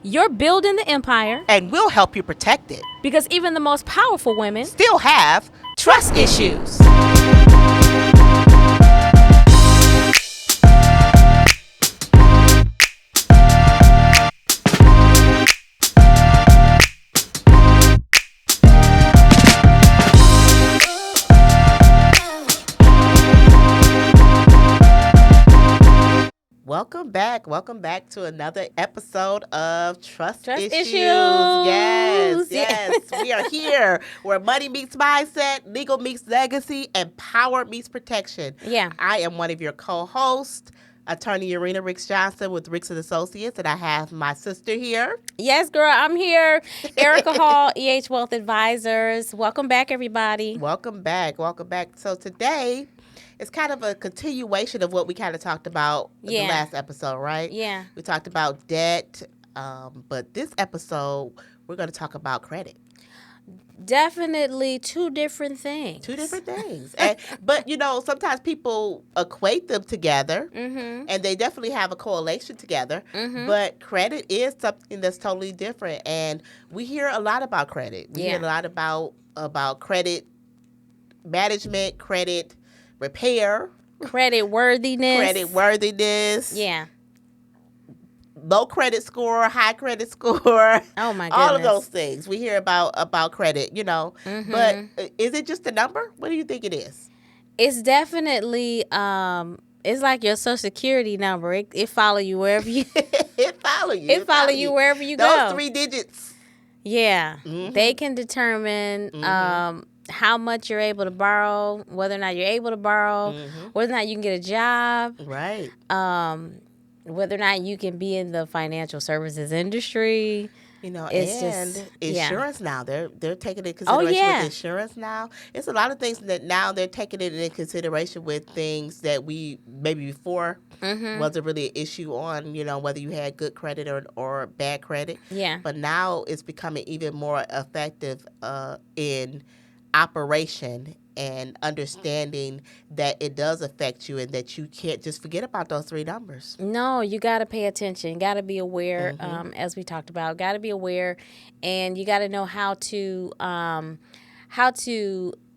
You're building the empire and we'll help you protect it. because even the most powerful women Still have trust issues. Welcome back to another episode of Trust Issues. Yes. We are here where money meets mindset, legal meets legacy, and power meets protection. Yeah. I am one of your co-hosts, Attorney Urenia Ricks Johnson with Ricks & Associates, and I have my sister here. Yes, girl, I'm here. Erica Hall, EH Wealth Advisors. Welcome back, everybody. Welcome back. So today, it's kind of a continuation of what we kind of talked about in the last episode, right? Yeah. We talked about debt, but this episode, we're going to talk about credit. Definitely two different things. But, sometimes people equate them together, Mm-hmm. and they definitely have a correlation together. Mm-hmm. But credit is something that's totally different, and we hear a lot about credit. We hear a lot about credit management, credit repair, Credit worthiness. Yeah. Low credit score, high credit score. Oh, my goodness. All of those things. We hear about credit, Mm-hmm. But is it just a number? What do you think it is? It's definitely, it's like your Social Security number. It follow you wherever you It follow you. It follow you wherever you Those go. 3 digits. Yeah. Mm-hmm. They can determine how much you're able to borrow, whether or not you're able to borrow, whether or not you can get a job, Right. whether or not you can be in the financial services industry. It's and just, insurance now. They're taking into consideration with insurance now. It's a lot of things that now they're taking it into consideration with things that we maybe before wasn't really an issue on, whether you had good credit or bad credit. Yeah. But now it's becoming even more effective in operation and understanding that it does affect you and that you can't just forget about those 3 numbers. No, you got to pay attention. Got to be aware, as we talked about. Got to be aware, and you got to know how to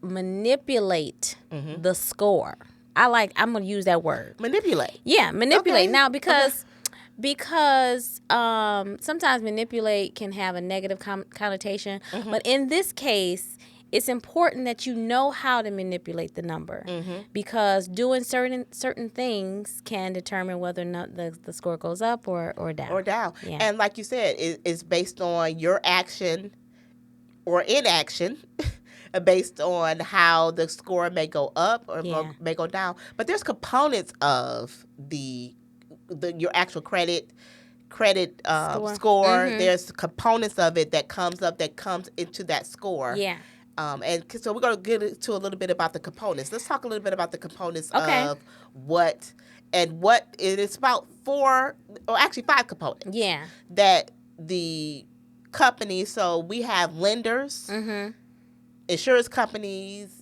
manipulate the score. I'm going to use that word. Manipulate. Yeah, manipulate. Okay. Now, because sometimes manipulate can have a negative connotation, but in this case, it's important that you know how to manipulate the number because doing certain things can determine whether or not the score goes up or down. Yeah. And like you said, it's based on your action or inaction based on how the score may go up or may go down. But there's components of your actual credit score. There's components of it that comes into that score. Yeah. And so we're going to get into a little bit about the components. Let's talk a little bit about the components of what it's about 5 components. Yeah. That the company, so we have lenders, insurance companies,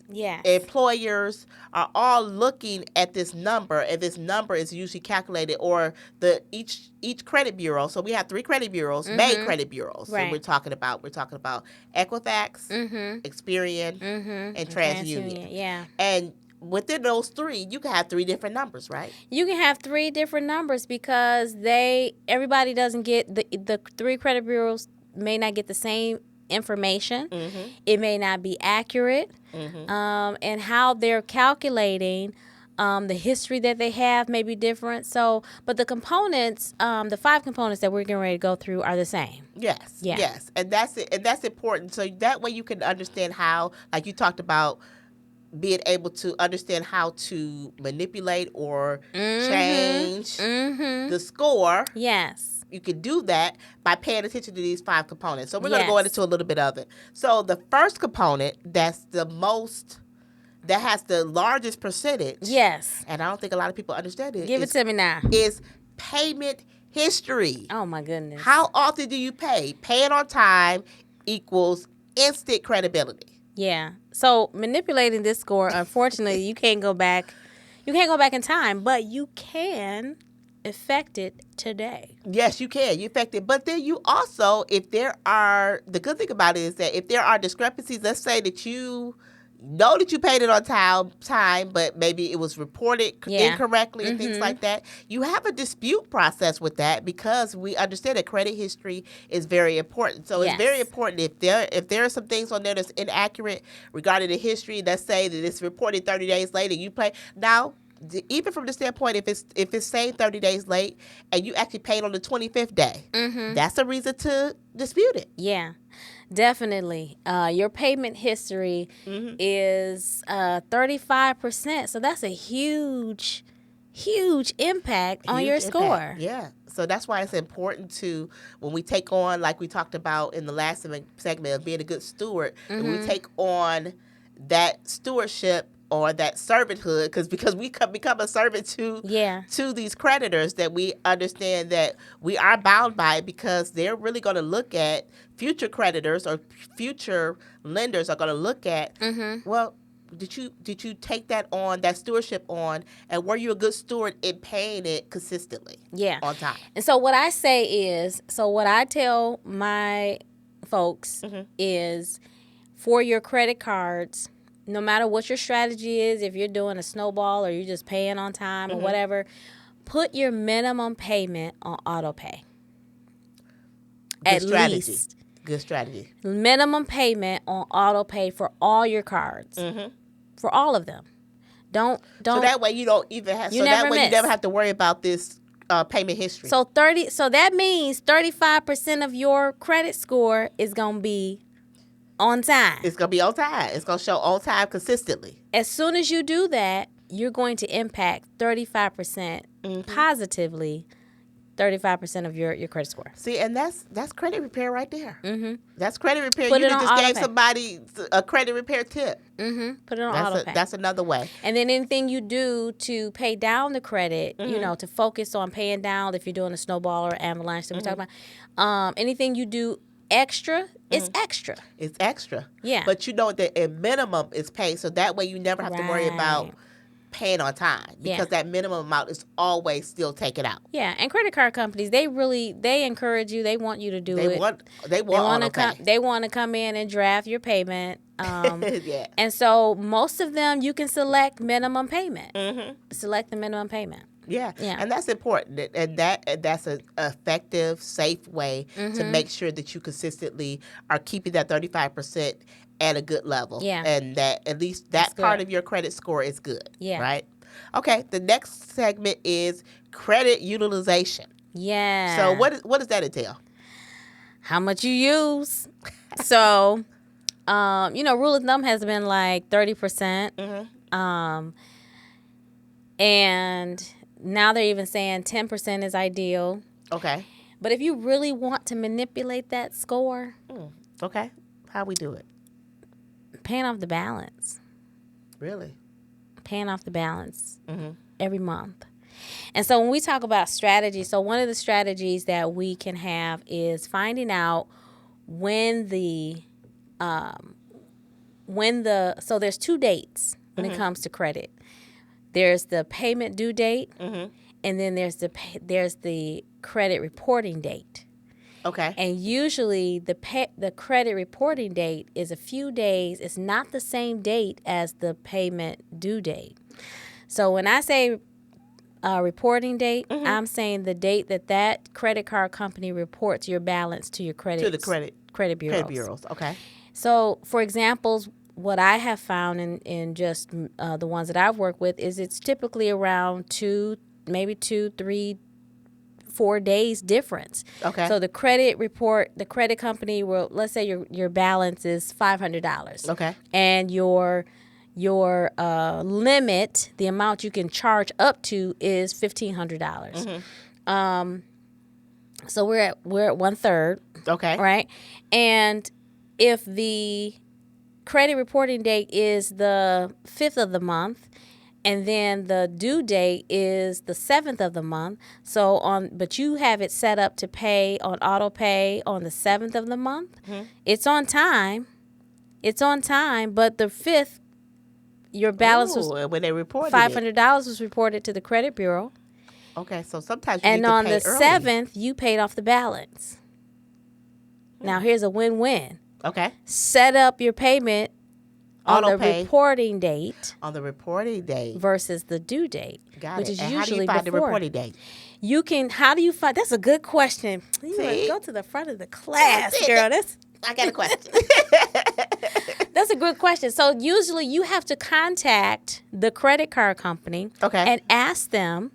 employers are all looking at this number, and this number is usually calculated, or each credit bureau. So we have 3 credit bureaus, main credit bureaus. Right. So we're talking about Equifax, Experian, and TransUnion. Yeah. And within those 3, you can have 3 different numbers, right? You can have 3 different numbers because everybody doesn't get the 3 credit bureaus may not get the same information. It may not be accurate, and how they're calculating the history that they have may be different. So, but the components, the 5 components that we're getting ready to go through are the same. Yes. And that's it. And that's important. So that way you can understand how, like you talked about, being able to understand how to manipulate or change the score. Yes. You can do that by paying attention to these 5 components. So we're going to go into a little bit of it. So the first component that has the largest percentage. Yes. And I don't think a lot of people understand it. Give it to me now. Is payment history. Oh, my goodness. How often do you pay? Paying on time equals instant credibility. Yeah. So manipulating this score, unfortunately, you can't go back. You can't go back in time, but you can affect it today. Yes, you can. You affect it. But then you also, the good thing about it is that if there are discrepancies, let's say that you know that you paid it on time, but maybe it was reported incorrectly and things like that, you have a dispute process with that, because we understand that credit history is very important. So it's very important if there are some things on there that's inaccurate regarding the history. Let's say that it's reported 30 days later, you pay now. Even from the standpoint, if it's saying 30 days late and you actually paid on the 25th day, that's a reason to dispute it. Yeah, definitely. Your payment history is 35%. So that's a huge impact on your score. Yeah. So that's why it's important to, when we take on, like we talked about in the last segment of being a good steward, when we take on that stewardship or that servanthood, because we become a servant to these creditors, that we understand that we are bound by it, because they're really going to look at future creditors, or future lenders are going to look at, well, did you take that stewardship on, and were you a good steward in paying it consistently on time? And so what I say is, what I tell my folks is, for your credit cards, no matter what your strategy is, if you're doing a snowball or you're just paying on time or whatever, put your minimum payment on auto pay. At least. Good strategy. Minimum payment on auto pay for all your cards. For all of them. Don't. So that way you don't even have. You never have to worry about this payment history. So that means 35% of your credit score is gonna be on time. It's going to be on time. It's going to show on time consistently. As soon as you do that, you're going to impact 35% positively, 35% of your credit score. See, and that's credit repair right there. That's credit repair. Put you it on just gave auto-pay. Somebody a credit repair tip. Put it on auto pay. That's another way. And then anything you do to pay down the credit, to focus on paying down, if you're doing a snowball or avalanche that we talked about, anything you do extra, it's extra. It's extra. Yeah. But you know that a minimum is paid, so that way you never have to worry about paying on time, because that minimum amount is always still taken out. Yeah, and credit card companies, they encourage you. They want you to do it. They want to come. They want to come in and draft your payment. And so most of them, you can select minimum payment. Select the minimum payment. Yeah, and that's important, and that's an effective, safe way to make sure that you consistently are keeping that 35% at a good level, and that at least that part of your credit score is good. Right. Okay. The next segment is credit utilization. Yeah. So what does that entail? How much you use. So, rule of thumb has been like 30%. And now they're even saying 10% is ideal. Okay. But if you really want to manipulate that score. Okay. How we do it? Paying off the balance. Really? Paying off the balance every month. And so when we talk about strategy, so one of the strategies that we can have is finding out when so there's two dates when it comes to credit. There's the payment due date, and then there's the credit reporting date. Okay. And usually the credit reporting date is a few days. It's not the same date as the payment due date. So when I say reporting date, I'm saying the date that credit card company reports your balance to your credit to the credit bureaus. Credit bureaus. Okay. So for examples, what I have found in just the ones that I've worked with is it's typically around 2, 3, 4 days difference. Okay. So the credit company will, let's say your balance is $500. Okay. And your limit, the amount you can charge up to, is $1,500. So we're at 1/3. Okay. Right. And if the credit reporting date is the 5th of the month, and then the due date is the 7th of the month. But you have it set up to pay on auto pay on the 7th of the month. It's on time. But the 5th, your balance was when they reported $500 was reported to the credit bureau. Okay, so sometimes you and need to on pay the early. 7th, you paid off the balance. Now, here's a win-win. Okay. Set up your payment on the reporting date. On the reporting date. Versus the due date. Got which it. is and usually how do you find before. the reporting date? How do you find, that's a good question. You want to go to the front of the class, girl. I got a question. That's a good question. So usually you have to contact the credit card company and ask them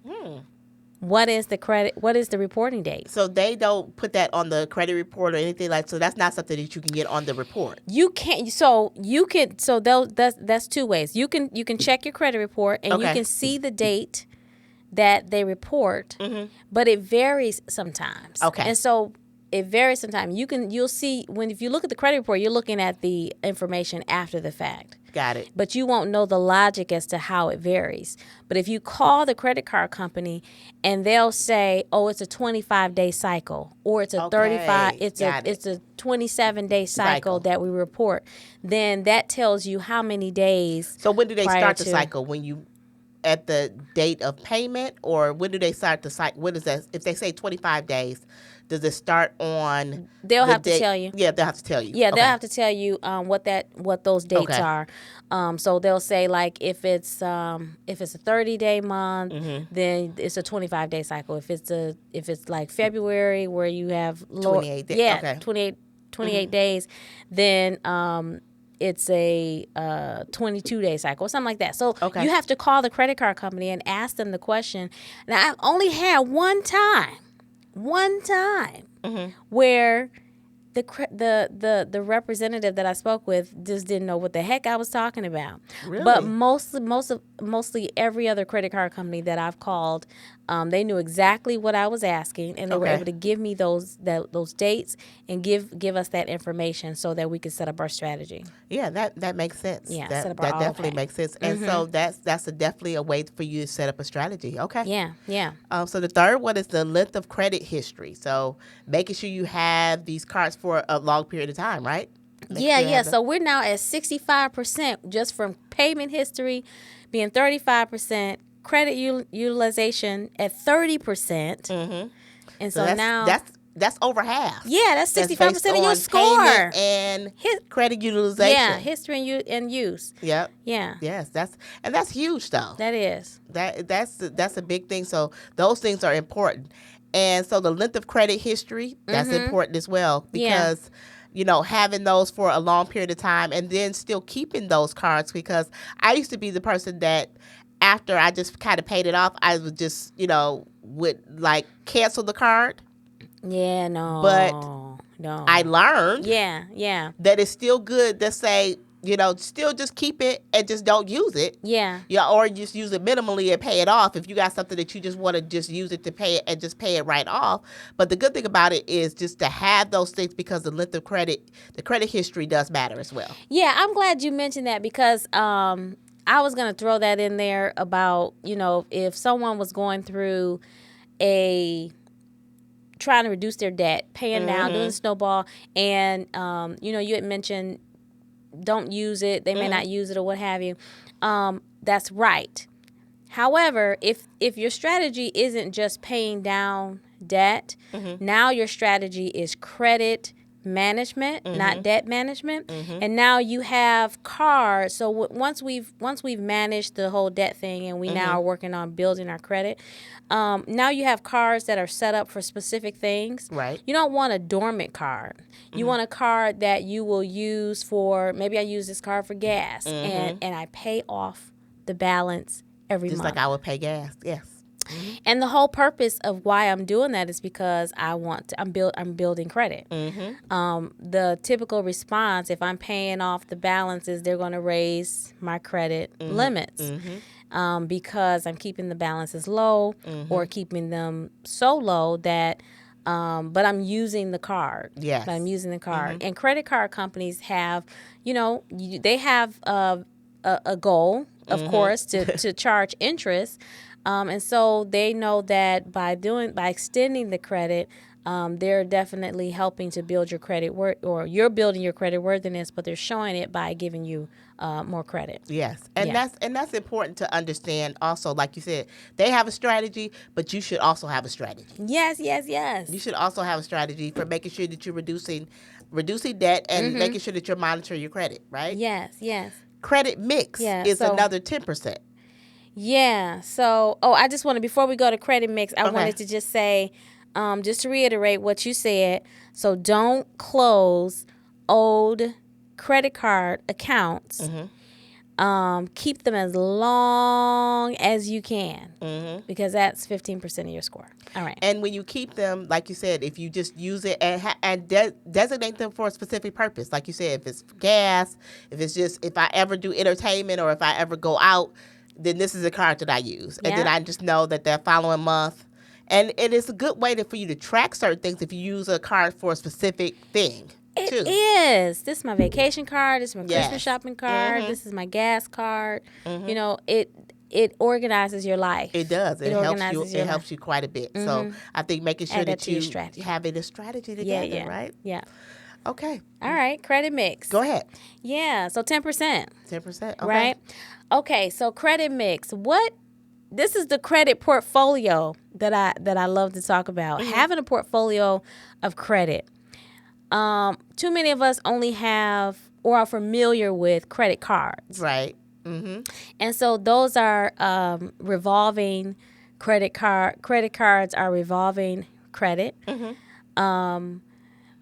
what is the reporting date. So they don't put that on the credit report or anything so that's not something that you can get on the report. That's two ways. You can check your credit report and you can see the date that they report, but it varies sometimes. Okay. And so it varies sometimes. You'll see if you look at the credit report, you're looking at the information after the fact. Got it. But you won't know the logic as to how it varies. But if you call the credit card company and they'll say, "Oh, it's a 25-day cycle," or it's a 27-day cycle that we report, then that tells you how many days. So when do they start the cycle? When you at the date of payment, or when do they start the cycle? What is that? If they say 25 days, does it start on? They'll have to tell you. Yeah, they'll have to tell you. Yeah, they'll have to tell you what those dates are. So they'll say like if it's a 30-day month, then it's a 25-day cycle. If it's like February where you have 28 days. Yeah, 28 days, then it's a 22-day cycle or something like that. So you have to call the credit card company and ask them the question. Now, I've only had one time where the representative that I spoke with just didn't know what the heck I was talking about. Really? But mostly every other credit card company that I've called, they knew exactly what I was asking, and they were able to give me those dates and give us that information so that we could set up our strategy. Yeah, that makes sense. Yeah, that definitely makes sense. And so that's definitely a way for you to set up a strategy. Okay. Yeah. So the third one is the length of credit history. So making sure you have these cards for a long period of time, right? So we're now at 65% just from payment history being 35%, credit utilization at 30%. And so now that's over half. Yeah, that's 65% of your score. And credit utilization. Yeah, history and use. Yep. Yeah. Yes, that's huge though. That is. That's a big thing. So those things are important. And so the length of credit history, that's important as well, because having those for a long period of time and then still keeping those cards, because I used to be the person that after I just kind of paid it off, I would just, would like cancel the card. Yeah, no. But no. I learned that it's still good to say, still just keep it and just don't use it. Yeah. Or just use it minimally and pay it off if you got something that you just want to just use it to pay it and just pay it right off. But the good thing about it is just to have those things, because the length of credit, the credit history does matter as well. Yeah, I'm glad you mentioned that, because I was going to throw that in there about, if someone was going through trying to reduce their debt, paying down, doing the snowball, and, you had mentioned don't use it, they may not use it or what have you. That's right. However, if your strategy isn't just paying down debt, now your strategy is credit management, not debt management. And now you have cards. So once we've managed the whole debt thing and we now are working on building our credit, now you have cards that are set up for specific things. Right. You don't want a dormant card. You want a card that you will use for, maybe I use this card for gas and I pay off the balance every month. Just like I would pay gas. Yes. And the whole purpose of why I'm doing that is because I'm building credit. The typical response, if I'm paying off the balance, is they're going to raise my credit limits because I'm keeping the balances low or keeping them so low that but I'm using the card. Yes. I'm using the card. And credit card companies have, they have a goal, of course, to charge interest. And so they know that by extending the credit, they're definitely helping to build your credit or you're building your credit worthiness, but they're showing it by giving you more credit. Yes, and that's important to understand. Also, like you said, they have a strategy, but you should also have a strategy. Yes. You should also have a strategy for making sure that you're reducing debt and making sure that you're monitoring your credit. Right? Yes. Credit mix is another 10%. Yeah. So, I just wanted, before we go to credit mix, I wanted to just say, just to reiterate what you said. So don't close old credit card accounts. Keep them as long as you can, because that's 15% of your score. All right. And when you keep them, like you said, if you just use it and designate them for a specific purpose, like you said, if it's gas, if it's just, if I ever do entertainment or if I ever go out, then this is the card that I use. And then I just know that the following month. And it is a good way for you to track certain things if you use a card for a specific thing. It is. This is my vacation card. This is my Christmas shopping card. This is my gas card. You know, it organizes your life. It does. It helps you quite a bit. So I think making sure that you have a strategy together, right? Yeah. Okay. All right. Credit mix. Go ahead. Yeah. So 10%. 10%. Okay. Right. Okay. So credit mix. This is the credit portfolio that I love to talk about. Having a portfolio of credit. Too many of us only have or are familiar with credit cards. Right. And so those are revolving credit cards are revolving credit.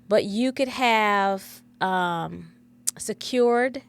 But you could have secured,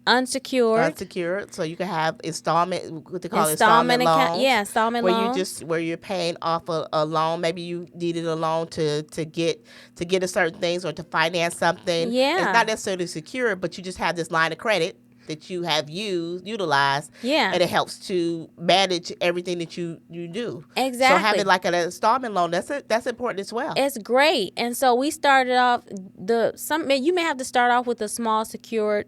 unsecured. So you can have installment, what they call installment loans. Yeah, installment loans. Where you're paying off a loan. Maybe you needed a loan to get a certain things or to finance something. Yeah. It's not necessarily secured, but you just have this line of credit that you have utilized. Yeah. And it helps to manage everything that you do. Exactly. So having like an installment loan, that's important as well. It's great. And so we started off you may have to start off with a small secured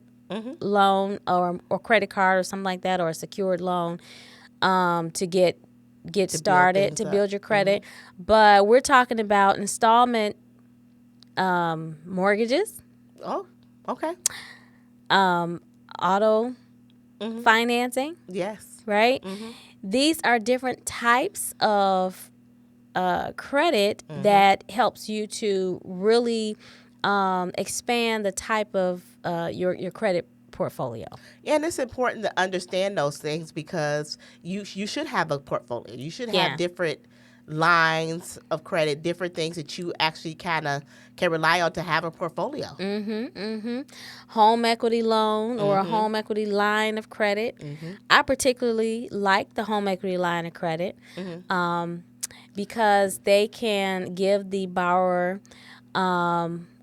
loan or credit card or something like that, or a secured loan to get started, to build your credit. But we're talking about installment mortgages. Oh, okay. Auto financing. Yes. Right? These are different types of credit that helps you to really expand the type of your credit portfolio. Yeah, and it's important to understand those things because you should have a portfolio. You should have different lines of credit, different things that you actually kind of can rely on to have a portfolio. Home equity loan or a home equity line of credit. I particularly like the home equity line of credit because they can give the borrower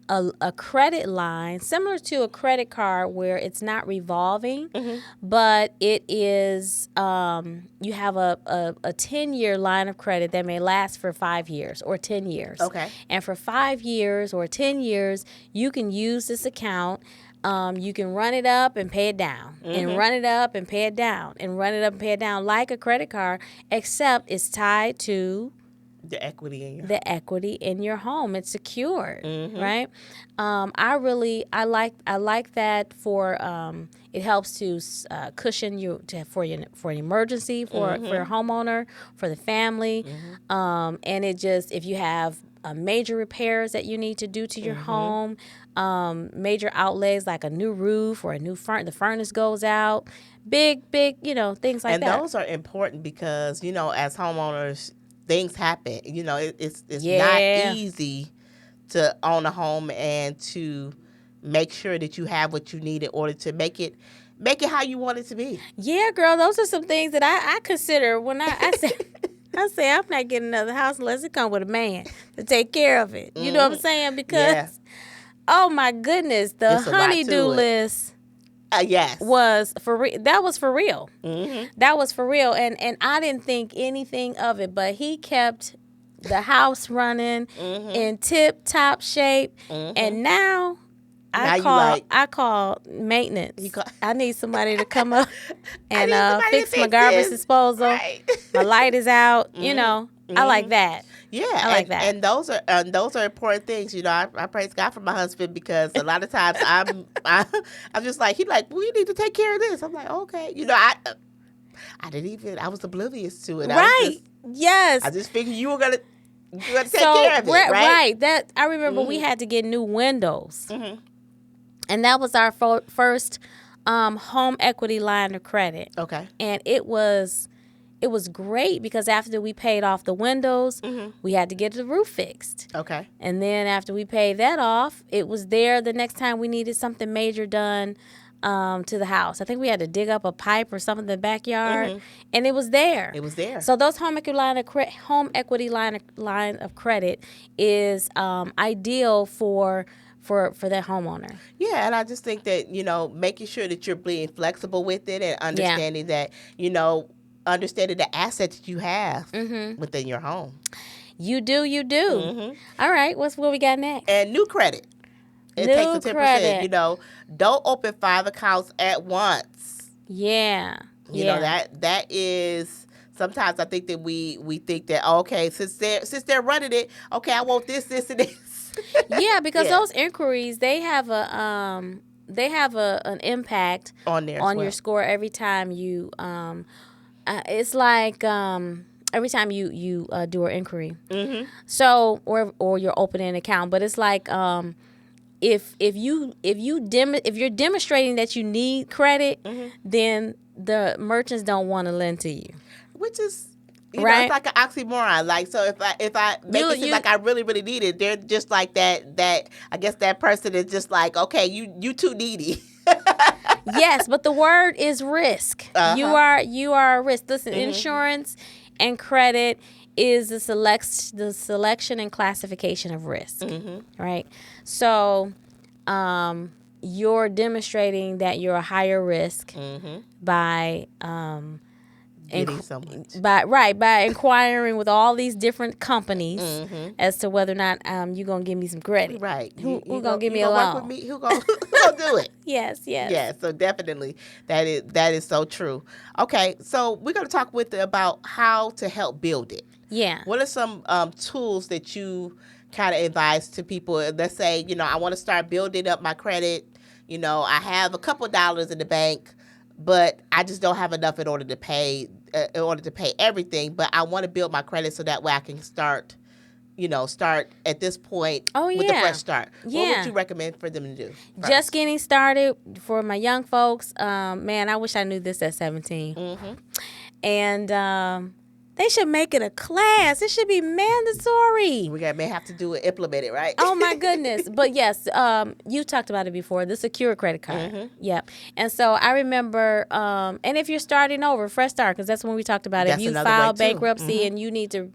a credit line similar to a credit card where it's not revolving, but it is you have a 10-year line of credit that may last for 5 years or 10 years. Okay. And for 5 years or 10 years, you can use this account. You can run it up and pay it down, and run it up and pay it down, and run it up and pay it down like a credit card, except it's tied to the equity in your home. It's secured, right? I like that for it helps to cushion you for an emergency for your homeowner, for the family, and it just, if you have major repairs that you need to do to your home, major outlays like a new roof or a new the furnace goes out, big things like that. And those are important because as homeowners, things happen. It's not easy to own a home and to make sure that you have what you need in order to make it how you want it to be. Yeah, girl, those are some things that I consider when I say I'm not getting another house unless it comes with a man to take care of it. You know what I'm saying? Because oh my goodness, the honey-do list. Yes, was for real. That was for real. That was for real, and I didn't think anything of it. But he kept the house running in tip-top shape, and now I call maintenance. I need somebody to come up and fix my garbage disposal. Right. My light is out. I like that. Yeah, I like that. And those are important things. You know, I praise God for my husband, because a lot of times I'm just like, he's like, we need to take care of this. I'm like, okay. You know, I was oblivious to it. Right. Yes. I just figured you were gonna take care of it, right? Right. That I remember we had to get new windows, and that was our first home equity line of credit. Okay. And it was great, because after we paid off the windows, we had to get the roof fixed. Okay. And then after we paid that off, it was there the next time we needed something major done to the house. I think we had to dig up a pipe or something in the backyard, and it was there. It was there. So those home equity line of credit is ideal for that homeowner. Yeah, and I just think that, you know, making sure that you're being flexible with it, and understanding that, you know, understanding the assets that you have within your home. You do. All right, what we got next? And new credit. It takes a 10%. Credit. You know, don't open 5 accounts at once. Yeah. You know, that is, sometimes I think that we think that, okay, since they're running it, okay, I want this, and this. Yeah, because those inquiries, they have an impact on your score every time you it's like every time you do an inquiry. So or you're opening an account, but it's like if you're demonstrating that you need credit, then the merchants don't want to lend to you, which is, you know, it's like an oxymoron. Like, so if I make it seem like I really, really need it, they're just like that I guess that person is just like, okay, you too needy. Yes, but the word is risk. You are a risk. Listen, insurance and credit is the selection and classification of risk. Right? So you're demonstrating that you're a higher risk by by inquiring with all these different companies as to whether or not you're gonna give me some credit. Right. Who gonna give me a loan? Work with me? Who gonna do it? Yes. Yeah. So definitely that is so true. Okay, so we're gonna talk about how to help build it. Yeah. What are some tools that you kind of advise to people? Let's say, you know, I want to start building up my credit. You know, I have a couple dollars in the bank, but I just don't have enough in order to pay everything. But I want to build my credit so that way I can start at this point with a fresh start. Yeah. What would you recommend for them to do first? Just getting started for my young folks. Man, I wish I knew this at 17. And they should make it a class. It should be mandatory. We may have to do it, implement it, right? Oh, my goodness. But, yes, you talked about it before, the secure credit card. Yep. And so I remember, and if you're starting over, fresh start, because that's when we talked about it. If you file bankruptcy and you need to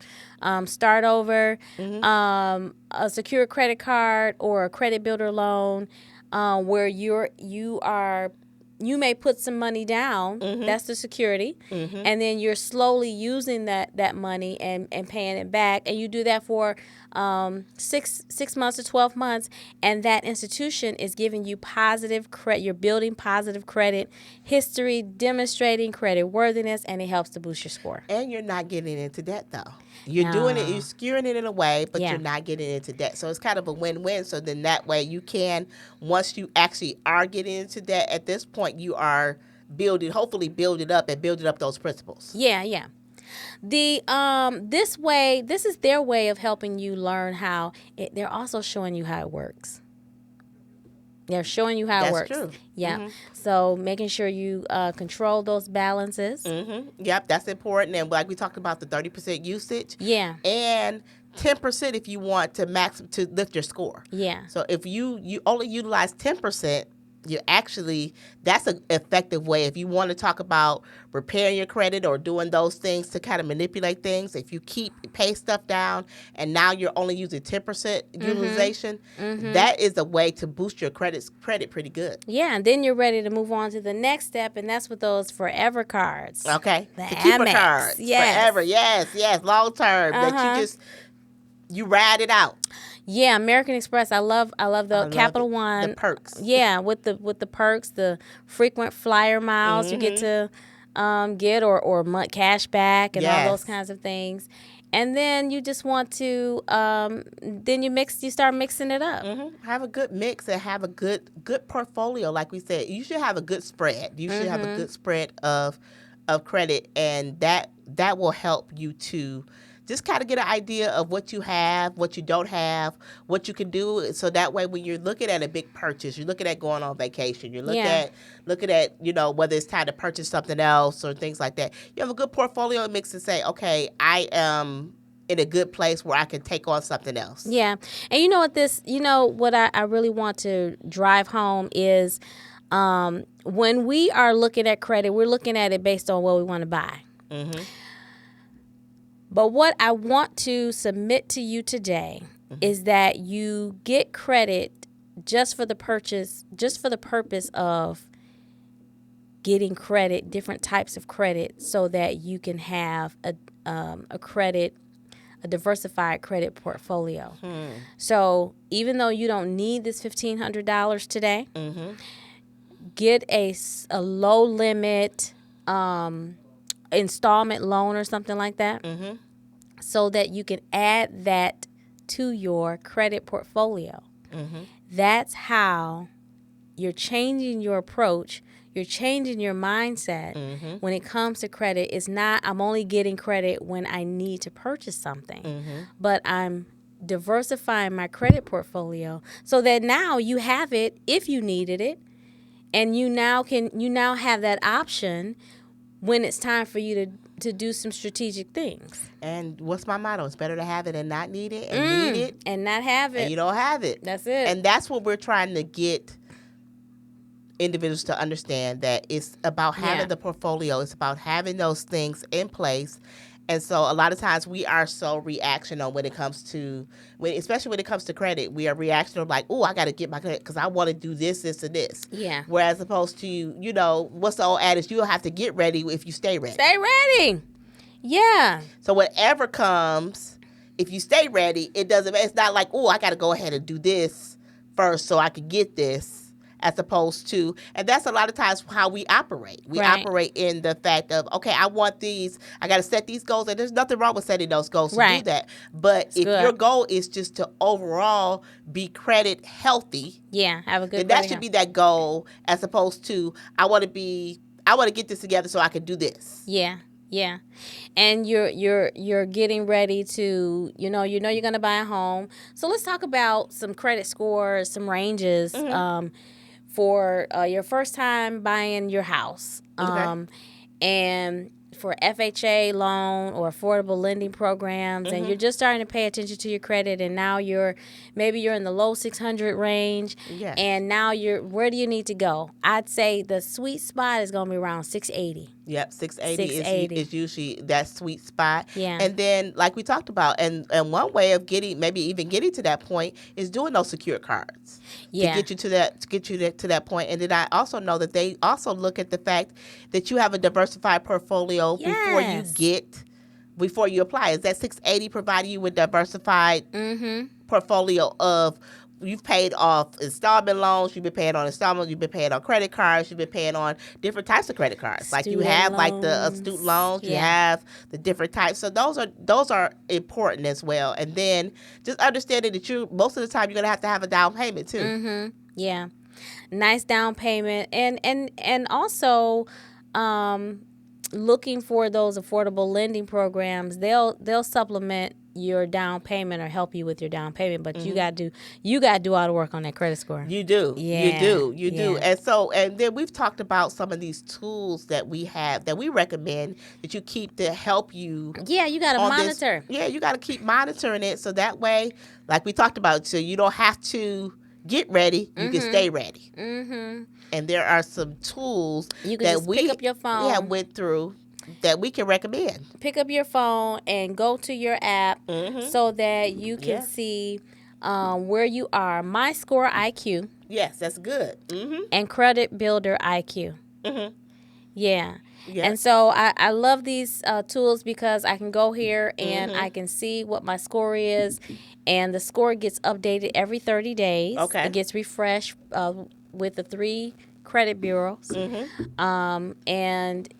start over, a secure credit card or a credit builder loan where you may put some money down. That's the security. And then you're slowly using that money and paying it back. And you do that for 6 months to 12 months. And that institution is giving you positive credit. You're building positive credit history, demonstrating credit worthiness, and it helps to boost your score. And you're not getting into debt, though. You're doing it, you're skewing it in a way, but you're not getting into debt. So it's kind of a win-win. So then that way you can, once you actually are getting into debt, at this point you are hopefully building up those principles. Yeah. This is their way of helping you learn how they're also showing you how it works. They're showing you how it works. That's true. Yeah. So making sure you control those balances. Yep, that's important. And like we talked about, the 30% usage. Yeah. And 10% if you want to lift your score. Yeah. So if you only utilize 10%, that's an effective way. If you want to talk about repairing your credit or doing those things to kind of manipulate things, if you pay stuff down and now you're only using 10% utilization, that is a way to boost your credit pretty good. Yeah, and then you're ready to move on to the next step, and that's with those forever cards. Okay. The keeper Amex. cards. Yes. Forever. Yes. Long term. That you ride it out. Yeah, American Express. I love the Capital One. The perks. Yeah, with the perks, the frequent flyer miles you get to get or cash back and all those kinds of things. And then you just want to, then you start mixing it up. Have a good mix and have a good portfolio. Like we said, you should have a good spread. You should have a good spread of credit, and that will help you to just kind of get an idea of what you have, what you don't have, what you can do. So that way, when you're looking at a big purchase, you're looking at going on vacation, you're looking at whether it's time to purchase something else or things like that. You have a good portfolio mix and say, okay, I am in a good place where I can take on something else. Yeah. And you know what I really want to drive home is when we are looking at credit, we're looking at it based on what we want to buy. But what I want to submit to you today is that you get credit just for the purpose of getting credit, different types of credit, so that you can have a diversified credit portfolio. So even though you don't need this $1,500 today, get a low limit installment loan or something like that, so that you can add that to your credit portfolio. That's how you're changing your approach. You're changing your mindset when it comes to credit. It's not, I'm only getting credit when I need to purchase something, but I'm diversifying my credit portfolio so that now you have it if you needed it, and you now have that option when it's time for you to do some strategic things. And what's my motto? It's better to have it and not need it, and need it and not have it. And you don't have it. That's it. And that's what we're trying to get individuals to understand, that it's about having the portfolio. It's about having those things in place. And so a lot of times we are so reactional when it comes to, especially when it comes to credit. We are reactional, like, oh, I got to get my credit because I want to do this, this, and this. Yeah. Whereas opposed to, what's the old adage? You'll have to get ready if you stay ready. Stay ready. Yeah. So whatever comes, if you stay ready, it's not like, oh, I got to go ahead and do this first so I can get this. As opposed to, and that's a lot of times how we operate. We operate in the fact of, okay, I want these, I got to set these goals, and there's nothing wrong with setting those goals to do that. But if your goal is just to overall be credit healthy, have a good then that should be that goal, as opposed to, I want to get this together so I can do this. Yeah. Yeah. And you're getting ready to, you're going to buy a home. So let's talk about some credit scores, some ranges for your first time buying your house. And for FHA loan or affordable lending programs, and you're just starting to pay attention to your credit, and now maybe you're in the low 600 range, and now where do you need to go? I'd say the sweet spot is going to be around 680. Yep, 680 is usually that sweet spot. Yeah. And then, like we talked about, and one way of getting to that point is doing those secured cards. Yeah. To get you to that point. And then I also know that they also look at the fact that you have a diversified portfolio before you apply. Is that 680 providing you with diversified portfolio of, you've paid off installment loans, you've been paying on installments, you've been paying on credit cards, you've been paying on different types of credit cards. Like you have like the student loans, you have the different types. So those are important as well. And then just understanding that most of the time you're going to have a down payment too. Yeah. Nice down payment. And also looking for those affordable lending programs, they'll supplement your down payment or help you with your down payment, but you got to do all the work on that credit score. You do. You do. And then we've talked about some of these tools that we have that we recommend that you keep to help you. Yeah, you got to monitor. You got to keep monitoring it, so that way, like we talked about, so you don't have to get ready, you can stay ready. And there are some tools you can pick up your phone. We have went through that we can recommend. Pick up your phone and go to your app so that you can see where you are. My Score IQ. Yes, that's good. And Credit Builder IQ. Yeah. And so I love these tools because I can go here and I can see what my score is. And the score gets updated every 30 days. Okay. It gets refreshed with the 3 credit bureaus. And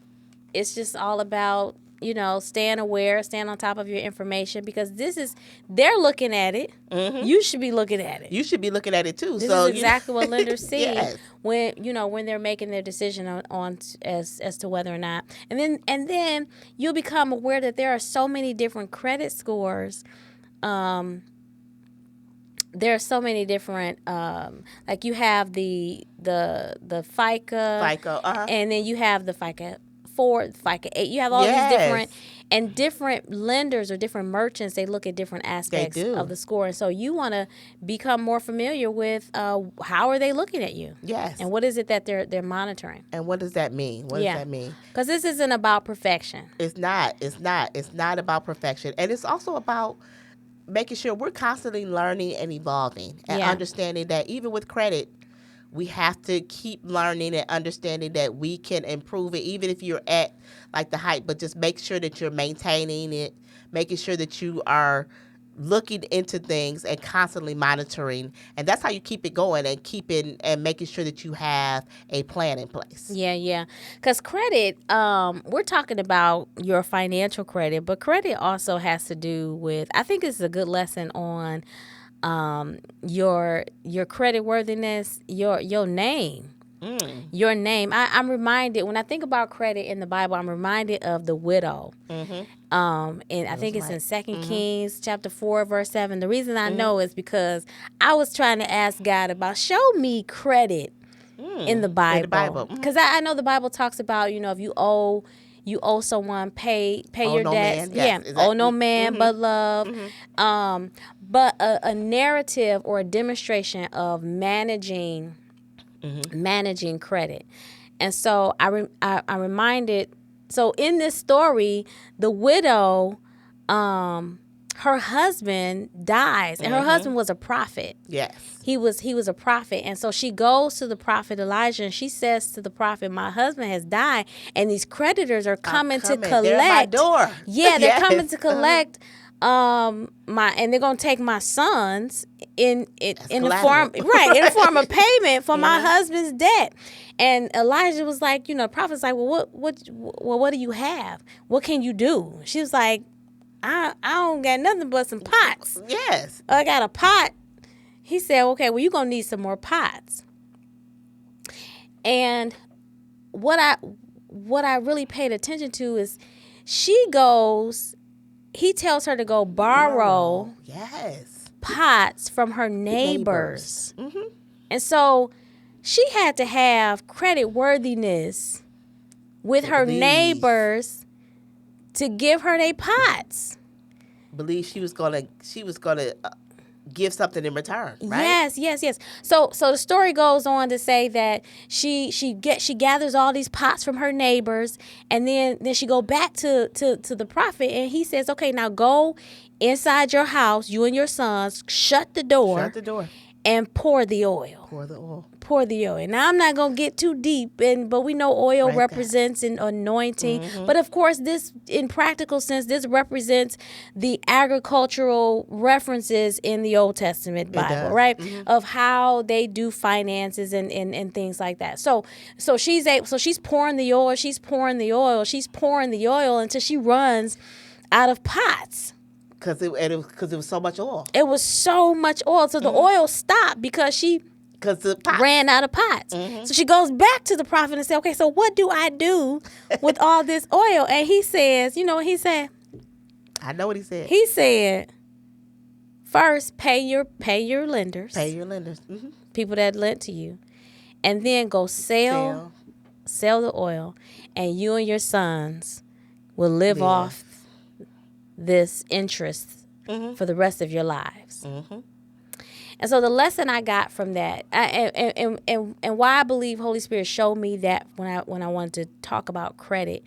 it's just all about staying aware, staying on top of your information, because they're looking at it. Mm-hmm. You should be looking at it. You should be looking at it too. This is exactly what lenders see yes. when they're making their decision on as to whether or not. And then you'll become aware that there are so many different credit scores. There are so many different, like you have the FICA, and then you have the FICA 4, FICA 8. You have all these different lenders or different merchants. They look at different aspects of the score, and so you want to become more familiar with how are they looking at you? Yes, and what is it that they're monitoring? And what does that mean? What does that mean? Because this isn't about perfection. It's not. It's not about perfection, and it's also about making sure we're constantly learning and evolving and understanding that even with credit, we have to keep learning and understanding that we can improve it, even if you're at like the height, but just make sure that you're maintaining it, making sure that you are looking into things and constantly monitoring. And that's how you keep it going and making sure that you have a plan in place. Yeah. Because credit, we're talking about your financial credit, but credit also has to do with, I think this is a good lesson on your credit worthiness, your name. Your name. I'm reminded, when I think about credit in the Bible, I'm reminded of the widow. Mm-hmm. And I think it's in 2 Kings chapter 4, verse 7. The reason I know is because I was trying to ask God about, show me credit in the Bible. Because I know the Bible talks about, if you owe someone, pay your debts. Yes, exactly. Owe no man but love. But a narrative or a demonstration of managing credit. And so I reminded, so in this story, the widow, her husband dies, and her husband was a prophet. Yes. He was a prophet. And so she goes to the prophet Elijah, and she says to the prophet, my husband has died, and these creditors are coming to collect. They're at my door. Yeah, they're coming to collect and they're gonna take my sons in the form of payment for my husband's debt. And Elijah was like, the prophet's like, well, what do you have? What can you do? She was like, I don't got nothing but some pots. Yes. I got a pot. He said, okay, well, you're gonna need some more pots. And what I really paid attention to is he tells her to go borrow pots from her neighbors. Mm-hmm. And so she had to have credit worthiness with her neighbors to give her their pots. Believe she was gonna give something in return, right? Yes. So the story goes on to say that she gathers all these pots from her neighbors, and then she go back to the prophet, and he says, okay, now go inside your house, you and your sons, shut the door, and pour the oil. Now, I'm not going to get too deep, but we know oil represents an anointing. Mm-hmm. But, of course, this, in practical sense, this represents the agricultural references in the Old Testament Bible, right? Mm-hmm. Of how they do finances and things like that. So she's pouring the oil until she runs out of pots. Because it was so much oil. It was so much oil. So the oil stopped because the pots ran out of pots. Mm-hmm. So she goes back to the prophet and says, okay, so what do I do with all this oil? And he says, you know what he said? I know what he said. He said, first, pay your lenders. Pay your lenders. Mm-hmm. People that lent to you. And then go sell the oil. And you and your sons will live off this interest for the rest of your lives. Mm-hmm. And so the lesson I got from that, and why I believe Holy Spirit showed me that when I wanted to talk about credit,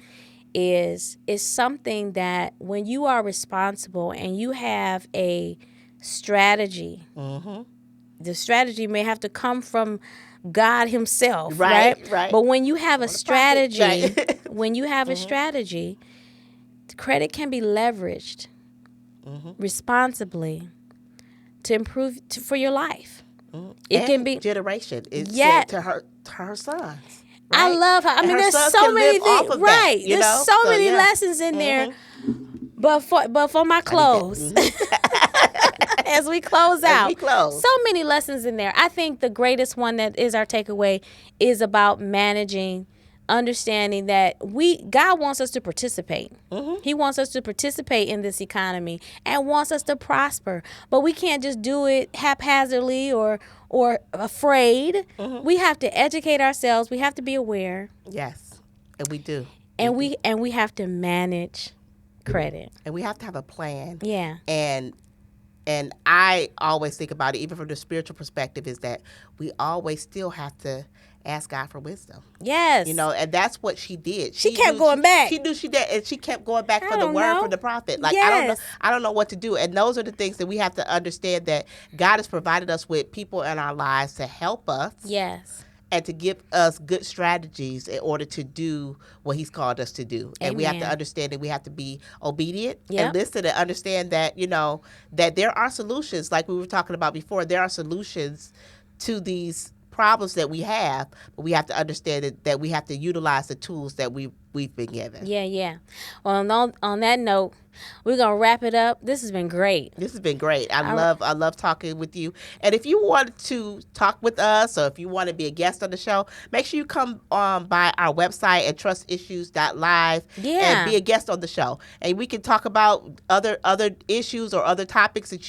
is something that when you are responsible and you have a strategy, the strategy may have to come from God Himself, right? But when you have a strategy, strategy, credit can be leveraged responsibly to improve for your life. It can be generation. It's to her sons. I love how, I mean, there's so many things, right? There's so many lessons in there. But for my close, as we close out, so many lessons in there. I think the greatest one that is our takeaway is about managing, understanding that God wants us to participate. He wants us to participate in this economy and wants us to prosper. But we can't just do it haphazardly or afraid. We have to educate ourselves. We have to be aware. Yes, and we do. And we have to manage credit. And we have to have a plan. Yeah. And I always think about it, even from the spiritual perspective, is that we always still have to ask God for wisdom. Yes. And that's what she did. She kept going back. She knew she did, and she kept going back for the word from the prophet. Like, I don't know what to do. And those are the things that we have to understand, that God has provided us with people in our lives to help us. Yes. And to give us good strategies in order to do what he's called us to do. Amen. And we have to understand that we have to be obedient and listen and understand that, that there are solutions. Like we were talking about before, there are solutions to these problems that we have, but we have to understand that we have to utilize the tools that we've been given. Yeah. Well, on that note, we're going to wrap it up. This has been great. I love talking with you. And if you want to talk with us, or if you want to be a guest on the show, make sure you come by our website at trustissues.live and be a guest on the show. And we can talk about other issues or other topics that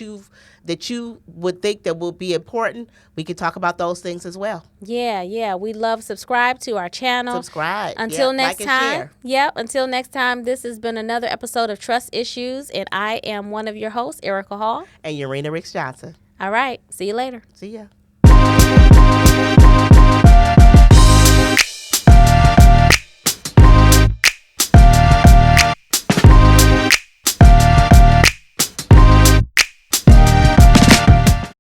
you would think that will be important. We can talk about those things as well. Yeah. We love subscribe to our channel. Subscribe. Until next like time. Share. Yep. Until next time, this has been another episode of Trust Issues, and I am one of your hosts, Erica Hall. And Urenia Ricks Johnson. All right. See you later. See ya.